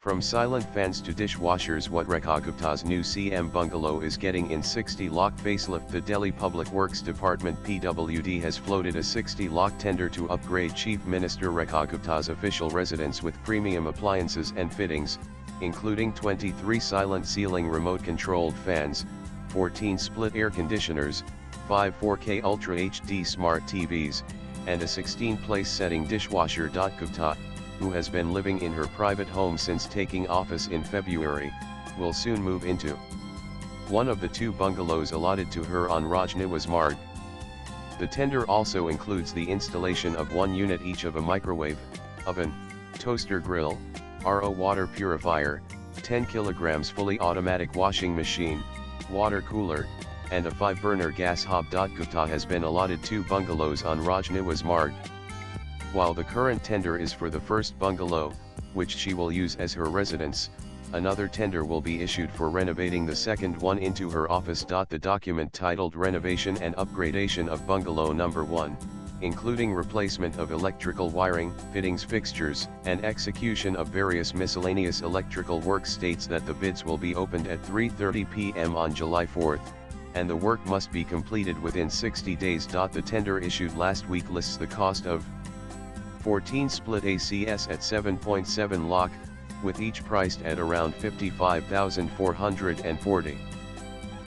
From silent fans to dishwashers, what Rekha Gupta's new CM bungalow is getting in 60 Lakh facelift. The Delhi Public Works Department (PWD) has floated a 60 Lakh tender to upgrade Chief Minister Rekha Gupta's official residence with premium appliances and fittings, including 23 silent ceiling remote-controlled fans, 14 split air conditioners, 5 4K Ultra HD smart TVs, and a 16-place setting dishwasher. Gupta, who has been living in her private home since taking office in February, will soon move into one of the two bungalows allotted to her on Raj Niwas Marg. The tender also includes the installation of one unit each of a microwave, oven, toaster grill, RO water purifier, 10 kilograms fully automatic washing machine, water cooler, and a 5-burner gas hob. Gupta has been allotted 2 bungalows on Raj Niwas Marg. While the current tender is for the first bungalow, which she will use as her residence, another tender will be issued for renovating the second one into her office. The document titled Renovation and Upgradation of Bungalow No. 1, including replacement of electrical wiring, fittings, fixtures, and execution of various miscellaneous electrical work, states that the bids will be opened at 3:30 p.m. on July 4th, and the work must be completed within 60 days. The tender issued last week lists the cost of 14 split ACS at 7.7 Lakh, with each priced at around 55,440.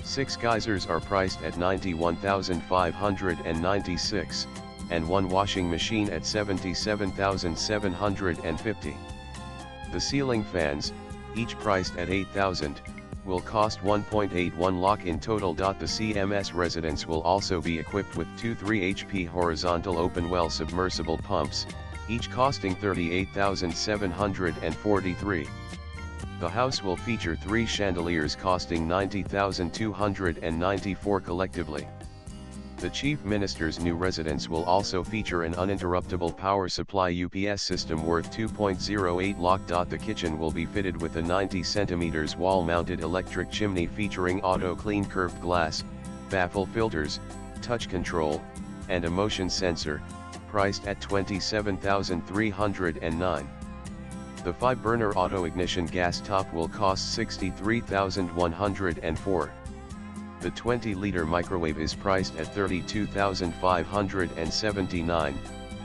6 geysers are priced at 91,596, and 1 washing machine at 77,750. The ceiling fans, each priced at 8,000, will cost 1.81 Lakh in total. The CMS residence will also be equipped with 2 3 HP horizontal open well submersible pumps, each costing 38,743. The house will feature 3 chandeliers costing 90,294 collectively. The Chief Minister's new residence will also feature an uninterruptible power supply UPS system worth 2.08 Lakh. The kitchen will be fitted with a 90 cm wall-mounted electric chimney featuring auto-clean curved glass, baffle filters, touch control, and a motion sensor, priced at 27,309. The 5-burner auto-ignition gas top will cost 63,104. The 20-liter microwave is priced at 32,579,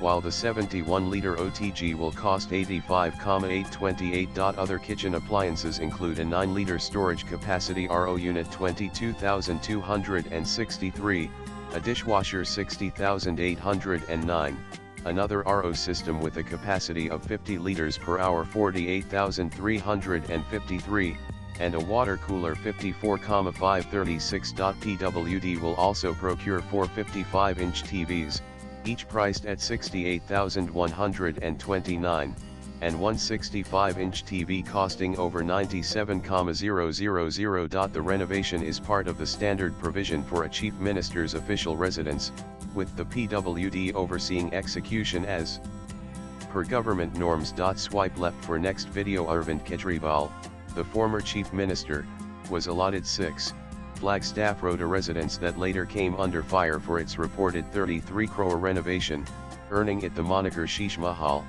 while the 71-liter OTG will cost 85,828. Other kitchen appliances include a 9-liter storage capacity RO unit 22,263, a dishwasher 60,809, another RO system with a capacity of 50 liters per hour 48,353, and a water cooler 54,536. PWD will also procure 4 55-inch TVs, each priced at 68,129, and one 65-inch TV costing over 97,000. The renovation is part of the standard provision for a Chief Minister's official residence, with the PWD overseeing execution as per government norms. Swipe left for next video. Arvind Kejriwal, the former Chief Minister, was allotted 6 Flagstaff Road, a residence that later came under fire for its reported 33 crore renovation, earning it the moniker Sheesh Mahal.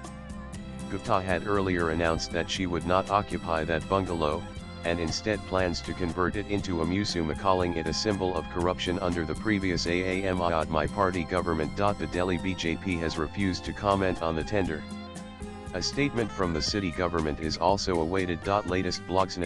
Gupta had earlier announced that she would not occupy that bungalow, and instead plans to convert it into a museum, calling it a symbol of corruption under the previous Aam Aadmi Party government. The Delhi BJP has refused to comment on the tender. A statement from the city government is also awaited. Latest blogs.